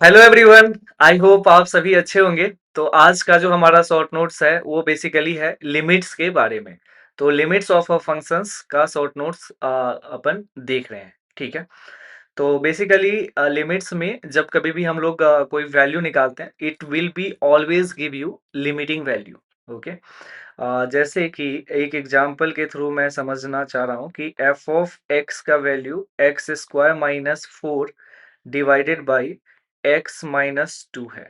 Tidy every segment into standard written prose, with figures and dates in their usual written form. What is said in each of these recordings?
Hello everyone. I hope आप सभी अच्छे होंगे। तो आज का जो हमारा शॉर्ट नोट्स है वो बेसिकली है लिमिट्स के बारे में। तो लिमिट्स ऑफ अ फंक्शंस का शॉर्ट नोट्स अपन देख रहे हैं। ठीक है। तो बेसिकली लिमिट्स में जब कभी भी हम लोग कोई वैल्यू निकालते हैं it will be always give you limiting value. Okay. जैसे कि एक एग्जांपल के थ्रू मैं समझना चाह रहा हूँ कि एफ ऑफ एक्स का value x square minus four divided by x minus two है।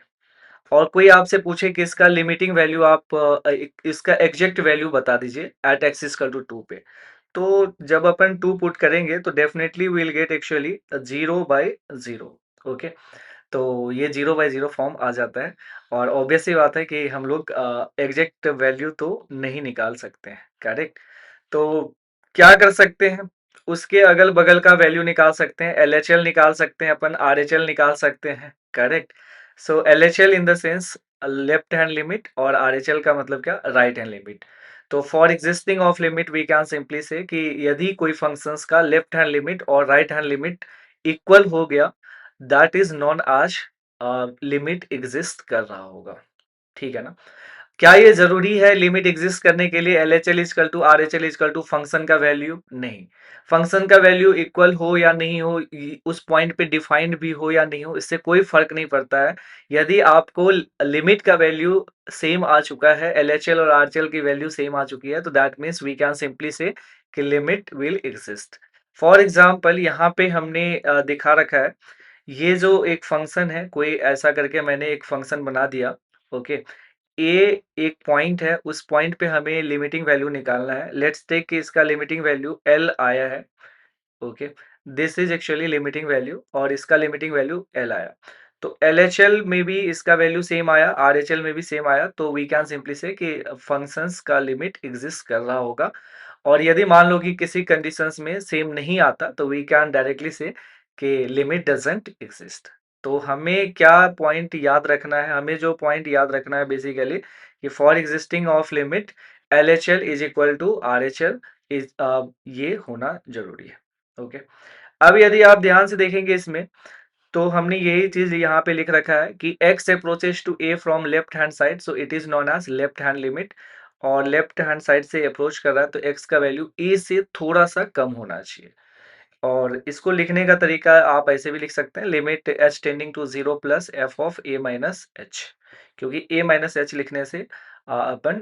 और कोई आपसे पूछे कि इसका लिमिटिंग वैल्यू आप इसका एग्जैक्ट वैल्यू बता दीजिए at x equal to two पे। तो जब अपन टू पुट करेंगे तो definitely will get actually zero by zero. Okay. तो ये जीरो बाई जीरो फॉर्म आ जाता है। और ऑब्वियस सी बात है कि हम लोग एग्जैक्ट वैल्यू तो नहीं निकाल सकते हैं। करेक्ट। तो क्या कर सकते हैं, उसके अगल बगल का वैल्यू निकाल सकते हैं, एलएचएल निकाल सकते हैं, अपन आरएचएल निकाल सकते हैं। Correct. So LHL in the sense left hand limit और आरएचएल का मतलब क्या, राइट हैंड लिमिट। तो for existing of limit we can simply say कि यदि कोई फंक्शंस का लेफ्ट हैंड लिमिट और राइट हैंड लिमिट इक्वल हो गया that is known as limit exist कर रहा होगा। ठीक है ना। क्या ये जरूरी है लिमिट एग्जिस्ट करने के लिए L H L is equal to R H L is equal to function का वैल्यू? नहीं। फंक्शन का वैल्यू इक्वल हो या नहीं हो, उस पॉइंट पे डिफाइंड भी हो या नहीं हो, इससे कोई फर्क नहीं पड़ता है। यदि आपको लिमिट का वैल्यू सेम आ चुका है, एल एच एल और आर एच एल की वैल्यू सेम आ चुकी है, तो that means we can simply say कि limit will exist. For example यहाँ पे हमने दिखा रखा है, ये जो एक फंक्शन है, कोई ऐसा करके मैंने एक फंक्शन बना दिया। ओके। ए एक पॉइंट है, उस पॉइंट पे हमें लिमिटिंग वैल्यू निकालना है। लेट्स टेक कि इसका लिमिटिंग वैल्यू एल आया है। Okay. This is actually limiting value और इसका लिमिटिंग वैल्यू एल आया। तो एल एच एल में भी इसका वैल्यू सेम आया, आर एच एल में भी सेम आया, तो वी कैन सिंपली से कि फंक्शंस का लिमिट एग्जिस्ट कर रहा होगा। और यदि मान लो कि किसी कंडीशंस में सेम नहीं आता तो वी कैन डायरेक्टली से कि लिमिट डजंट एग्जिस्ट। तो हमें क्या पॉइंट याद रखना है, हमें जो पॉइंट याद रखना है बेसिकली कि for existing of limit L H L is equal to R H L is, ये होना जरूरी है। ओके। अब यदि आप ध्यान से देखेंगे इसमें, तो हमने यही चीज यहाँ पे लिख रखा है कि x approaches to a from left hand side, so it is known as left hand limit. और लेफ्ट हैंड साइड से अप्रोच कर रहा है तो x का वैल्यू a से थोड़ा सा कम होना चाहिए। और इसको लिखने का तरीका आप ऐसे भी लिख सकते हैं, limit h tending to zero plus f of a minus h. क्योंकि a माइनस एच लिखने से अपन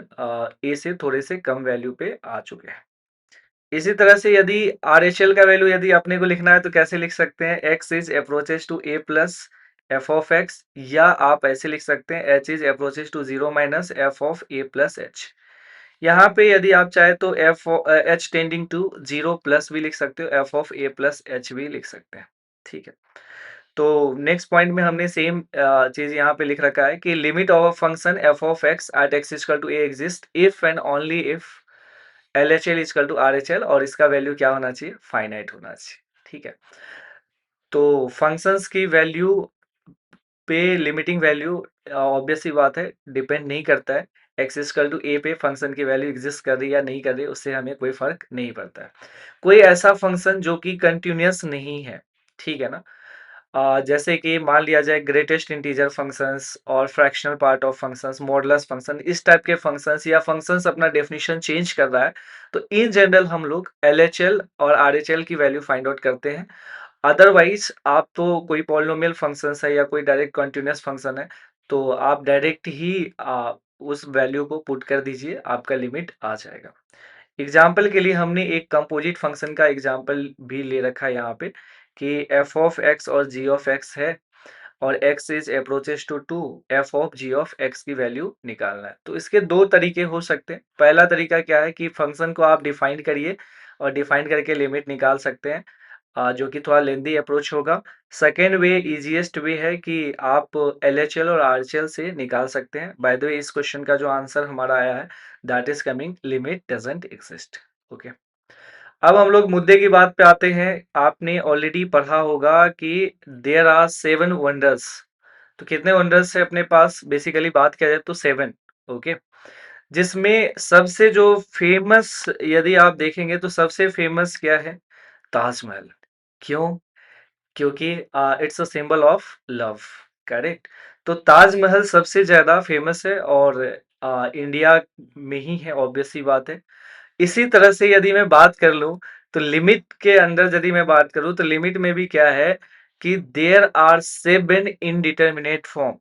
a से थोड़े से कम वैल्यू पे आ चुके हैं। इसी तरह से यदि RHL का वैल्यू यदि अपने को लिखना है तो कैसे लिख सकते हैं, x is approaches to a plus f of x, या आप ऐसे लिख सकते हैं h is approaches to zero minus f of a plus h. यहाँ पे यदि आप चाहे तो f h tending to zero plus भी लिख सकते हो, f of a plus h भी लिख सकते हैं। ठीक है। तो नेक्स्ट पॉइंट में हमने सेम चीज यहाँ पे लिख रखा है कि limit of function f of x at x equal to a exist if and only if L H L is equal to R H L, और इसका वैल्यू क्या होना चाहिए, फाइनाइट होना चाहिए। ठीक है। तो फंक्शंस की वैल्यू पे लिमिटिंग वैल्यू ऑब्वियस सी बात है डिपेंड नहीं करता है। एक्स इजकल टू ए पे फंक्शन की वैल्यू एग्जिस्ट कर रही है या नहीं कर रही है, उससे हमें कोई फर्क नहीं पड़ता है। कोई ऐसा फंक्शन जो कि कंटिन्यूअस नहीं है, ठीक है ना, जैसे कि मान लिया जाए ग्रेटेस्ट इंटीजर फंक्शंस और fractional part of functions, modulus function, इस टाइप के फंक्शंस, या फंक्शंस अपना डेफिनेशन चेंज कर रहा है, तो इन जनरल हम लोग एलएचएल और आरएचएल की वैल्यू फाइंड आउट करते हैं। अदरवाइज आप तो कोई पॉलिनोमियल फंक्शंस है या कोई डायरेक्ट कंटिन्यूअस फंक्शन है, तो आप डायरेक्ट ही उस वैल्यू को पुट कर दीजिए, आपका लिमिट आ जाएगा। एग्जाम्पल के लिए हमने एक कंपोजिट फंक्शन का एग्जाम्पल भी ले रखा है यहाँ पे कि एफ ऑफ एक्स और जी ऑफ एक्स है, और x is approaches to two f of g of x की वैल्यू निकालना है। तो इसके दो तरीके हो सकते हैं। पहला तरीका क्या है कि फंक्शन को आप डिफाइन करिए और डिफाइन करके लिमिट निकाल सकते हैं, जो कि थोड़ा लेंदी अप्रोच होगा। सेकेंड वे इजीएस्ट वे है कि आप एलएचएल और आरएचएल से निकाल सकते हैं। बाय द वे इस क्वेश्चन का जो आंसर हमारा आया है that is coming limit doesn't exist. Okay. अब हम लोग मुद्दे की बात पे आते हैं। आपने ऑलरेडी पढ़ा होगा कि देयर आर सेवन वंडर्स। तो कितने वंडर्स है अपने पास, बेसिकली बात किया जाए तो सेवन। ओके। जिसमें सबसे जो फेमस, यदि आप देखेंगे तो सबसे फेमस क्या है, ताजमहल। क्यों? क्योंकि it's a symbol of love. Correct. तो ताजमहल सबसे ज्यादा फेमस है और इंडिया में ही है, ऑब्वियस सी बात है। इसी तरह से यदि मैं बात कर लूं, तो लिमिट के अंदर यदि मैं बात करूं, तो लिमिट में भी क्या है कि there are 7 indeterminate form.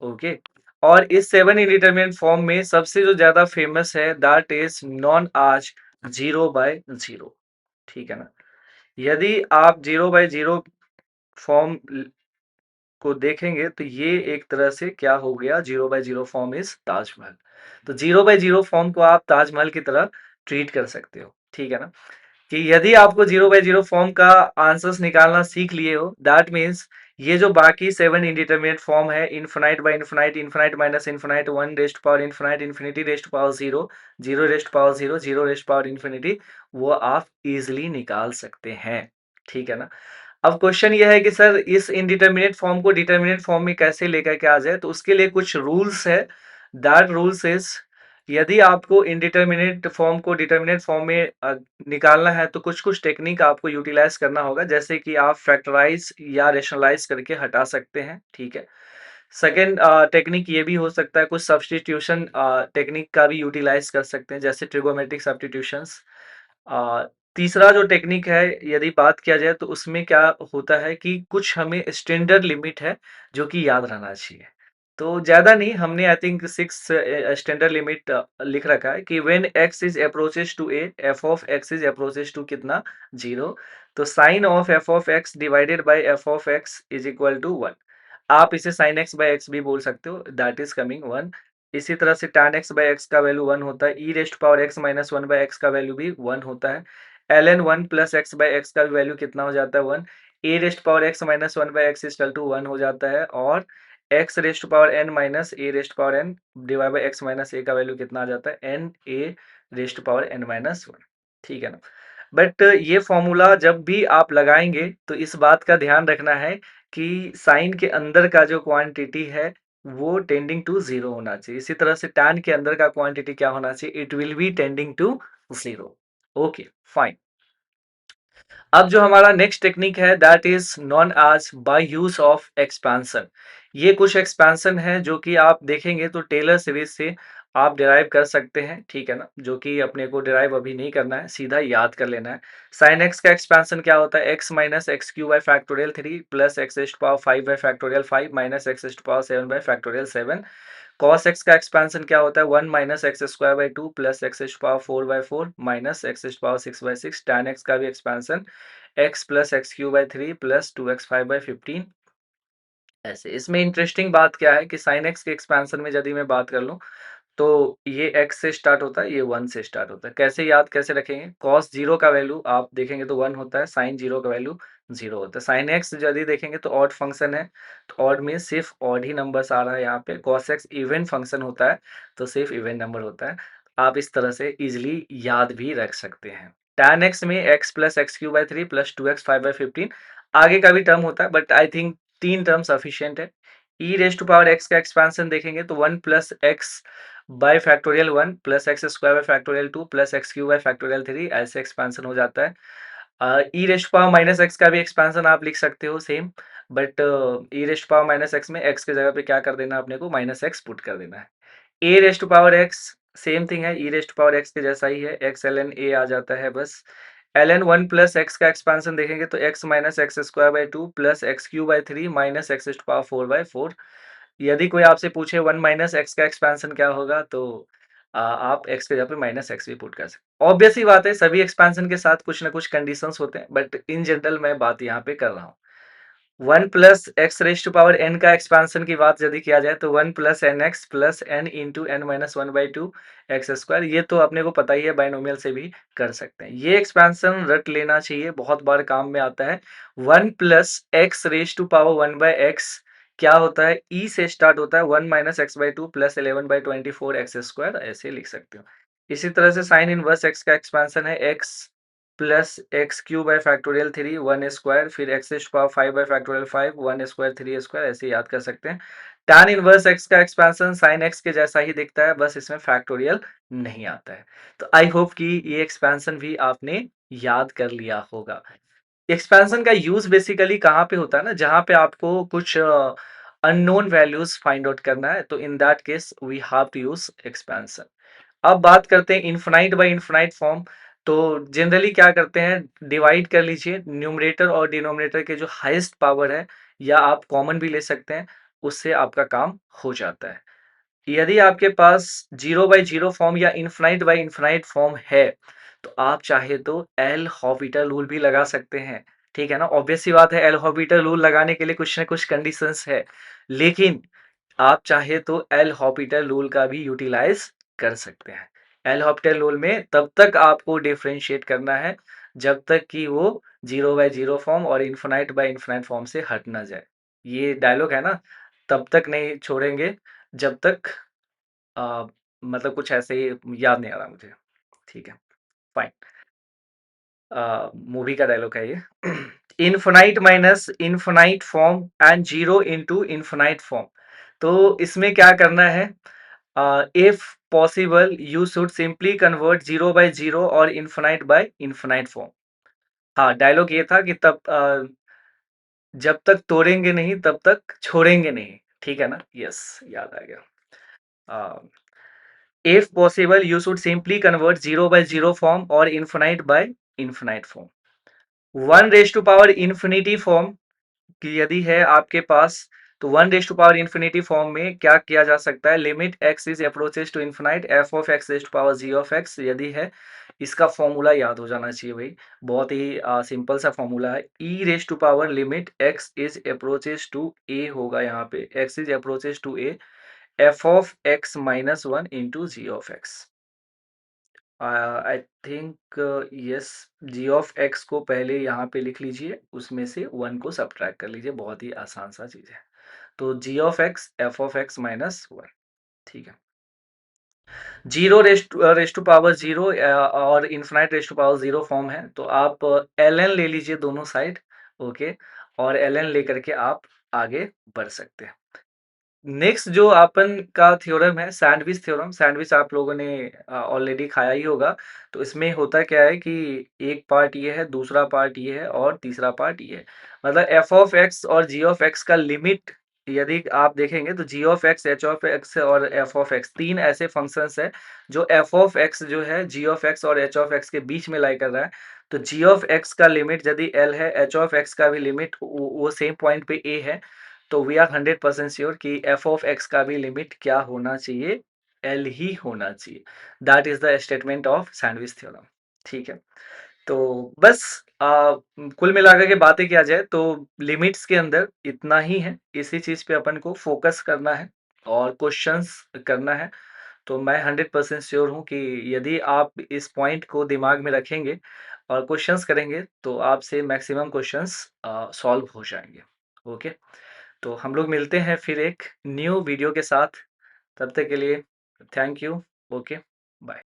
Okay. और इस 7 इनडिटर्मिनेट फॉर्म में सबसे जो ज्यादा फेमस है दैट इज नॉन आज 0/0। ठीक है ना। यदि आप 0/0 फॉर्म को देखेंगे तो ये एक तरह से क्या हो गया, 0/0 फॉर्म इज ताजमहल। तो 0/0 फॉर्म को आप ताजमहल की तरह ट्रीट कर सकते हो। ठीक है ना। कि यदि आपको 0/0 फॉर्म का आंसर्स निकालना सीख लिए हो, दैट मीन्स ये जो बाकी 7 इंडिटरमिनेट फॉर्म है, infinite by infinite, infinite minus infinite, 1 raised power infinite, infinity raised power 0, 0 raised power 0, 0 raised power infinity, वो आप इजिली निकाल सकते हैं। ठीक है ना। अब क्वेश्चन ये है कि सर इस इनडिटरमिनेट फॉर्म को डिटरमिनेट फॉर्म में कैसे लेकर के आ जाए, तो उसके लिए कुछ रूल्स है। दैट रूल्स इज, यदि आपको इनडिटरमिनेट फॉर्म को डिटरमिनेट फॉर्म में निकालना है, तो कुछ कुछ टेक्निक आपको यूटिलाइज करना होगा, जैसे कि आप फैक्टराइज या रेशनलाइज करके हटा सकते हैं। ठीक है। सेकेंड टेक्निक ये भी हो सकता है, कुछ सब्सटीट्यूशन टेक्निक का भी यूटिलाइज कर सकते हैं, जैसे ट्रिगोमेट्रिक सब्सटीट्यूशंस। अ, तीसरा जो टेक्निक है, यदि बात किया जाए, तो उसमें क्या होता है कि कुछ हमें स्टैंडर्ड लिमिट है जो कि याद रहना चाहिए। तो ज़्यादा नहीं, हमने आई थिंक 6 स्टैंडर्ड लिमिट लिख रखा है कि when x is approaches to a, f of x is approaches to कितना 0, तो sine of f of x divided by f of x is equal to 1। आप इसे साइन x बाय x भी बोल सकते हो, दैट इज कमिंग 1। इसी तरह से tan x बाय x का वैल्यू 1 होता है, e raised power x minus 1 by x का वैल्यू भी 1 होता है। ln 1 plus x by x का वैल्यू कितना हो जाता है 1। a raised power x minus 1 by x is equal to 1 हो जाता है, और x raised power n minus a raised power n divide by x minus a का वैल्यू कितना आ जाता है n a raised power n minus 1। ठीक है ना। बट ये फॉर्मूला जब भी आप लगाएंगे, तो इस बात का ध्यान रखना है कि साइन के अंदर का जो क्वांटिटी है वो टेंडिंग टू 0 होना चाहिए। इसी तरह से टैन के अंदर का क्वांटिटी क्या होना चाहिए, it will be tending to 0। Okay, fine. अब जो हमारा नेक्स्ट टेक्निक है that is known as by use of expansion. ये कुछ एक्सपेंशन है जो कि आप देखेंगे तो टेलर सीरीज से आप डिराइव कर सकते हैं। ठीक है ना। जो कि अपने को डिराइव अभी नहीं करना है, सीधा याद कर लेना है। साइन एक्स का एक्सपेंशन क्या होता है, x minus x cube by factorial 3 plus x एस्ट power 5 by factorial 5 minus x एस्ट power 7 by factorial 7। Cos x का एक्सपेंशन क्या होता है, 1 minus x square by 2 plus x एस्ट पावर 4 बाई 4 माइनस एक्स एस्ट पावर 6 बाई 6। टैन एक्स का भी expansion x plus x cube by 3 plus 2x 5 by 15। ऐसे इसमें इंटरेस्टिंग बात क्या है कि साइन एक्स के एक्सपेंशन में यदि मैं बात कर लूं, तो ये x से स्टार्ट होता है, ये 1 से स्टार्ट होता है। कैसे याद कैसे रखेंगे, cos 0 का वैल्यू आप देखेंगे तो 1 होता है, sin 0 का वैल्यू 0 होता है। sin x यदि देखेंगे तो ऑड फंक्शन है, तो ऑड में सिर्फ ऑड ही नंबर्स आ रहा है यहाँ पे। cos x इवन फंक्शन होता है, तो सिर्फ इवन नंबर होता है। आप इस तरह से इजिली याद भी रख सकते हैं। tan x में x plus x cube by 3 plus 2x 5 by 15, आगे का भी टर्म होता है, but I think 3 term sufficient है। e raise to power x का एक्सपेंशन देखेंगे तो 1 plus x by factorial 1 plus x square by factorial 2 plus x cube by factorial 3, ऐसे एक्सपेंशन हो जाता है। E raised power minus x का भी एक्सपेंशन आप लिख सकते हो same, but E raised power minus x में एक्स के जगह पे क्या कर देना, अपने को माइनस एक्स पुट कर देना है। A raised power x same thing है, ई रेस्ट पावर एक्स के जैसा ही है, एक्स एल एन ए आ जाता है बस। एल एन 1 प्लस एक्स का एक्सपेंशन देखेंगे तो x minus x square by 2 plus x cube by 3 minus x power 4 by 4। यदि कोई आपसे पूछे 1 माइनस एक्स का एक्सपेंशन क्या होगा, तो आप एक्स के जगह पे माइनस एक्स भी पुट कर सकते। ऑब्वियस ही बात है, सभी एक्सपेंशन के साथ कुछ ना कुछ कंडीशंस होते हैं, बट इन जनरल मैं बात यहाँ पे कर रहा हूँ। 1 plus x raise to power n का एक्सपेंशन की बात यदि किया जाए, तो 1 plus n x plus n into n minus 1 by 2 x square, ये तो अपने को पता ही है, बाइनोमियल से भी कर सकते हैं। ये एक्सपेंशन रट लेना चाहिए, बहुत बार काम में आता है। 1 plus x raise to power 1 by x क्या होता है, ई से स्टार्ट होता है, 1 minus x by 2 plus 11 by 24 x square, ऐसे लिख सकते हो। इसी तरह से साइन इनवर्स एक्स का एक्सपेंशन है x plus x cube by factorial 3 1 square, फिर x power 5 by factorial 5 1 square 3 square, ऐसे याद कर सकते हैं। tan इनवर्स एक्स का एक्सपेंशन साइन एक्स के जैसा ही दिखता है, बस इसमें फैक्टोरियल नहीं आता है। तो आई होप कि ये एक्सपेंशन भी आपने याद कर लिया होगा। एक्सपेंशन का यूज बेसिकली कहाँ पे होता है ना, जहाँ पे आपको कुछ अननोन वैल्यूज फाइंड आउट करना है, तो in that case we have to use expansion. अब बात करते हैं इनफिनाइट बाय इनफिनाइट फॉर्म। तो जनरली क्या करते हैं, डिवाइड कर लीजिए न्यूमरेटर और डिनोमिनेटर के जो हाईएस्ट पावर है, या आप कॉमन भी ले सकते हैं, उससे आपका काम हो जाता है। यदि आपके पास जीरो बाय जीरो फॉर्म या इनफिनाइट बाय इनफिनाइट फॉर्म है, तो आप चाहे तो एल हॉपिटल रूल भी लगा सकते हैं। ठीक है ना, ऑब्वियस सी बात है, एल हॉपिटल रूल लगाने के लिए कुछ ना कुछ कंडीशंस है, लेकिन आप चाहे तो एल हॉपिटल रूल का भी यूटिलाइज कर सकते हैं। एल हॉपिटल रूल में तब तक आपको डिफरेंशिएट करना है जब तक कि वो जीरो बाय जीरो फॉर्म और इनफिनाइट बाय इनफिनाइट फॉर्म से हट ना जाए। ये डायलॉग है ना, तब तक नहीं छोड़ेंगे जब तक अ, मतलब कुछ ऐसे ही, याद नहीं आ रहा मुझे। ठीक है, फाइन। मूवी का डायलॉग है ये। Infinite minus infinite form and zero into infinite form. तो इसमें क्या करना है, if possible you should simply convert zero by zero और इनफिनाइट बाय इनफिनाइट फॉर्म। हाँ, डायलॉग ये था कि तब जब तक तोड़ेंगे नहीं तब तक छोड़ेंगे नहीं। ठीक है ना, यस, याद आ गया। If possible, you should simply convert 0 by 0 form or infinite by infinite form. 1 raised to power infinity form कि यदि है आपके पास, तो 1 raise to power infinity form में क्या किया जा सकता है, limit x is approaches to infinite f of x raise to power g of x यदि है। इसका फॉर्मूला याद हो जाना चाहिए भाई, बहुत ही सिंपल सा फॉर्मूला है। E raise to power limit x is approaches to a होगा, यहाँ पे x is approaches to a f of x minus one into g of x. I think yes, g of x को पहले यहाँ पे लिख लीजिए, उसमें से वन को सब्ट्रैक्ट कर लीजिए, बहुत ही आसान सा चीज है। तो g of x f of x minus one. ठीक है, zero raise to power zero और infinite raise to power zero form है, तो आप एल एन ले लीजिए दोनों साइड। ओके, और एल एन लेकर के आप आगे बढ़ सकते हैं। नेक्स्ट जो अपन का थ्योरम है, सैंडविच थ्योरम। सैंडविच आप लोगों ने ऑलरेडी खाया ही होगा। तो इसमें होता क्या है कि एक पार्ट ये है, दूसरा पार्ट ये है और तीसरा पार्ट ये है। मतलब एफ ऑफ एक्स और जी ऑफ एक्स का लिमिट यदि आप देखेंगे तो g of x, h of x और एफ ऑफ एक्स, तीन ऐसे फंक्शंस है जो एफ ऑफ एक्स जो है जी ऑफ एक्स और एच ऑफ एक्स के बीच में लाई कर रहा है। तो जी ऑफ एक्स का लिमिट यदि एल है, एच ऑफ एक्स का भी लिमिट वो सेम पॉइंट पे ए है, तो वी आर 100% श्योर कि एफ ऑफ एक्स का भी लिमिट क्या होना चाहिए, एल ही होना चाहिए। That is the statement of sandwich theorem. ठीक है, तो बस कुल मिलाकर के बातें किया जाए तो लिमिट्स के अंदर इतना ही है, इसी चीज पे अपन को फोकस करना है और क्वेश्चंस करना है। तो मैं 100% श्योर हूँ कि यदि आप इस पॉइंट को दिमाग में रखेंगे और क्वेश्चंस करेंगे तो आपसे मैक्सिमम क्वेश्चंस सॉल्व हो जाएंगे। ओके, तो हम लोग मिलते हैं फिर एक न्यू वीडियो के साथ। तब तक के लिए थैंक यू। Okay, bye.